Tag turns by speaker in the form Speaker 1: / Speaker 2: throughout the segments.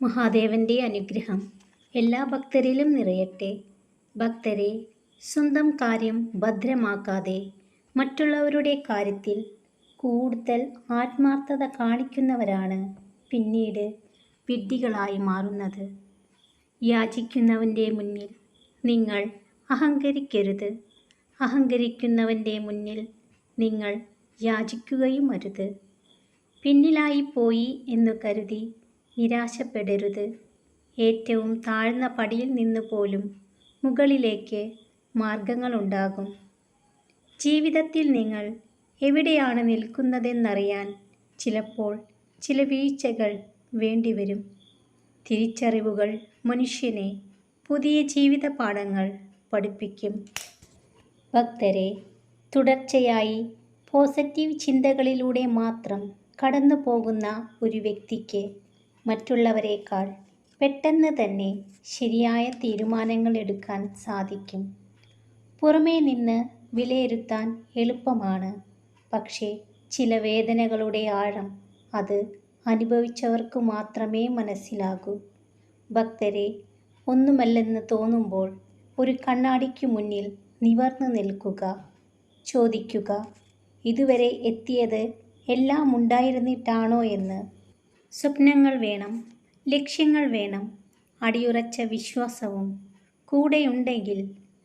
Speaker 1: മഹാദേവന്റെ അനുഗ്രഹം എല്ലാ ഭക്തരിലും നിറയട്ടെ. ഭക്തരെ, സ്വന്തം കാര്യം ഭദ്രമാക്കാതെ മറ്റുള്ളവരുടെ കാര്യത്തിൽ കൂടുതൽ ആത്മാർത്ഥത കാണിക്കുന്നവരാണ് പിന്നീട് വിഡ്ഢികളായി മാറുന്നത്. യാചിക്കുന്നവൻ്റെ മുന്നിൽ നിങ്ങൾ അഹങ്കരിക്കരുത്. അഹങ്കരിക്കുന്നവൻ്റെ മുന്നിൽ നിങ്ങൾ യാചിക്കുകയും അരുത്. പിന്നിലായിപ്പോയി എന്നു കരുതി നിരാശപ്പെടരുത്. ഏറ്റവും താഴ്ന്ന പടിയിൽ നിന്ന് പോലും മുകളിലേക്ക് മാർഗങ്ങളുണ്ടാകും. ജീവിതത്തിൽ നിങ്ങൾ എവിടെയാണ് നിൽക്കുന്നതെന്നറിയാൻ ചിലപ്പോൾ ചില വീഴ്ചകൾ വേണ്ടിവരും. തിരിച്ചറിവുകൾ മനുഷ്യനെ പുതിയ ജീവിത പാഠങ്ങൾ പഠിപ്പിക്കും. ഭക്തരെ, തുടർച്ചയായി പോസിറ്റീവ് ചിന്തകളിലൂടെ മാത്രം കടന്നു പോകുന്ന ഒരു വ്യക്തിക്ക് മറ്റുള്ളവരെക്കാൾ പെട്ടെന്ന് തന്നെ ശരിയായ തീരുമാനങ്ങൾ എടുക്കാൻ സാധിക്കും. പുറമേ നിന്ന് വിലയിരുത്താൻ എളുപ്പമാണ്, പക്ഷേ ചില വേദനകളുടെ ആഴം അത് അനുഭവിച്ചവർക്ക് മാത്രമേ മനസ്സിലാകൂ. ഭക്തരെ, ഒന്നുമല്ലെന്ന് തോന്നുമ്പോൾ ഒരു കണ്ണാടിക്ക് മുന്നിൽ നിവർന്നു നിൽക്കുക. ചോദിക്കുക, ഇതുവരെ എത്തിയത് എല്ലാം ഉണ്ടായിരുന്നിട്ടാണോ എന്ന്. സ്വപ്നങ്ങൾ വേണം, ലക്ഷ്യങ്ങൾ വേണം, അടിയുറച്ച വിശ്വാസവും കൂടെയുണ്ടെങ്കിൽ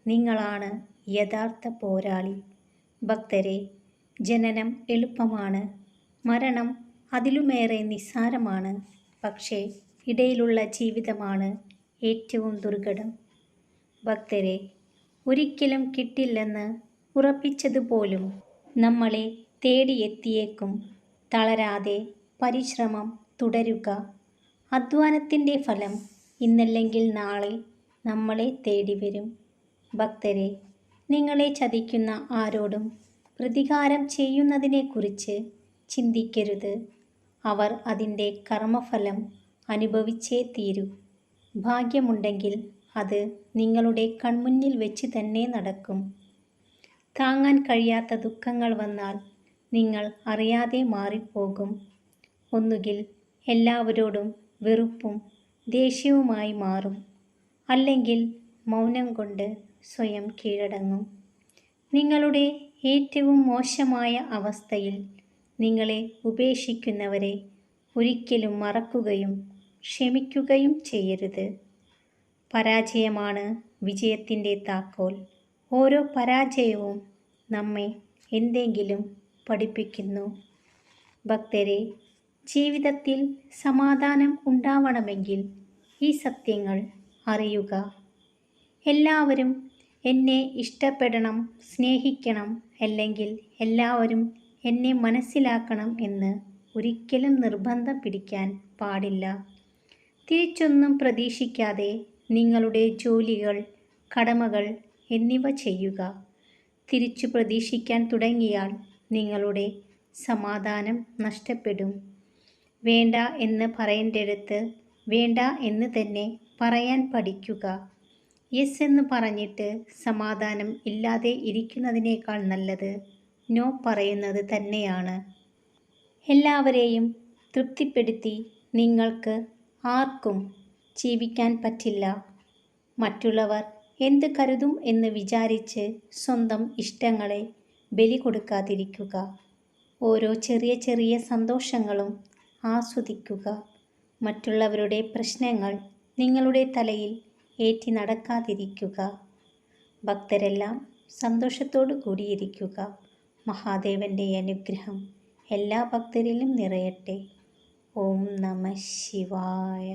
Speaker 1: നിങ്ങളാണ് യഥാർത്ഥ പോരാളി. ഭക്തരെ, ജനനം എളുപ്പമാണ്, മരണം അതിലുമേറെ നിസ്സാരമാണ്. പക്ഷേ ഇടയിലുള്ള ജീവിതമാണ് ഏറ്റവും ദുർഘടം. ഭക്തരെ, ഒരിക്കലും കിട്ടില്ലെന്ന് ഉറപ്പിച്ചതുപോലും നമ്മളെ തേടിയെത്തിയേക്കും. തളരാതെ പരിശ്രമം തുടരുക. അധ്വാനത്തിൻ്റെ ഫലം ഇന്നല്ലെങ്കിൽ നാളെ നമ്മളെ തേടി വരും. ഭക്തരെ, നിങ്ങളെ ചതിക്കുന്ന ആരോടും പ്രതികാരം ചെയ്യുന്നതിനെക്കുറിച്ച് ചിന്തിക്കരുത്. അവർ അതിൻ്റെ കർമ്മഫലം അനുഭവിച്ചേ തീരൂ. ഭാഗ്യമുണ്ടെങ്കിൽ അത് നിങ്ങളുടെ കൺമുന്നിൽ വെച്ച് തന്നെ നടക്കും. താങ്ങാൻ കഴിയാത്ത ദുഃഖങ്ങൾ വന്നാൽ നിങ്ങൾ അറിയാതെ മാറിപ്പോകും. ഒന്നുകിൽ എല്ലാവരോടും വെറുപ്പും ദേഷ്യവുമായി മാറും, അല്ലെങ്കിൽ മൗനം കൊണ്ട് സ്വയം കീഴടങ്ങും. നിങ്ങളുടെ ഏറ്റവും മോശമായ അവസ്ഥയിൽ നിങ്ങളെ ഉപേക്ഷിക്കുന്നവരെ ഒരിക്കലും മറക്കുകയും ക്ഷമിക്കുകയും ചെയ്യരുത്. പരാജയമാണ് വിജയത്തിൻ്റെ താക്കോൽ. ഓരോ പരാജയവും നമ്മെ എന്തെങ്കിലും പഠിപ്പിക്കുന്നു. ഭക്തരെ, ജീവിതത്തിൽ സമാധാനം ഉണ്ടാവണമെങ്കിൽ ഈ സത്യങ്ങൾ അറിയുക. എല്ലാവരും എന്നെ ഇഷ്ടപ്പെടണം, സ്നേഹിക്കണം, അല്ലെങ്കിൽ എല്ലാവരും എന്നെ മനസ്സിലാക്കണം എന്ന് ഒരിക്കലും നിർബന്ധം പിടിക്കാൻ പാടില്ല. തിരിച്ചൊന്നും പ്രതീക്ഷിക്കാതെ നിങ്ങളുടെ ജോലികൾ, കടമകൾ എന്നിവ ചെയ്യുക. തിരിച്ചു പ്രതീക്ഷിക്കാൻ തുടങ്ങിയാൽ നിങ്ങളുടെ സമാധാനം നഷ്ടപ്പെടും. വേണ്ട എന്ന് പറയേണ്ടിടത്ത് വേണ്ട എന്ന് തന്നെ പറയാൻ പഠിക്കുക. യെസ് എന്ന് പറഞ്ഞിട്ട് സമാധാനം ഇല്ലാതെ ഇരിക്കുന്നതിനേക്കാൾ നല്ലത് നോ പറയുന്നത് തന്നെയാണ്. എല്ലാവരെയും തൃപ്തിപ്പെടുത്തി നിങ്ങൾക്ക് ആർക്കും ജീവിക്കാൻ പറ്റില്ല. മറ്റുള്ളവർ എന്ത് കരുതും എന്ന് വിചാരിച്ച് സ്വന്തം ഇഷ്ടങ്ങളെ ബലി കൊടുക്കാതിരിക്കുക. ഓരോ ചെറിയ ചെറിയ സന്തോഷങ്ങളും ആസ്വദിക്കുക. മറ്റുള്ളവരുടെ പ്രശ്നങ്ങൾ നിങ്ങളുടെ തലയിൽ ഏറ്റി നടക്കാതിരിക്കുക. ഭക്തരെല്ലാം സന്തോഷത്തോടു കൂടിയിരിക്കുക. മഹാദേവന്റെ അനുഗ്രഹം എല്ലാ ഭക്തരിലും നിറയട്ടെ. ഓം നമഃ ശിവായ.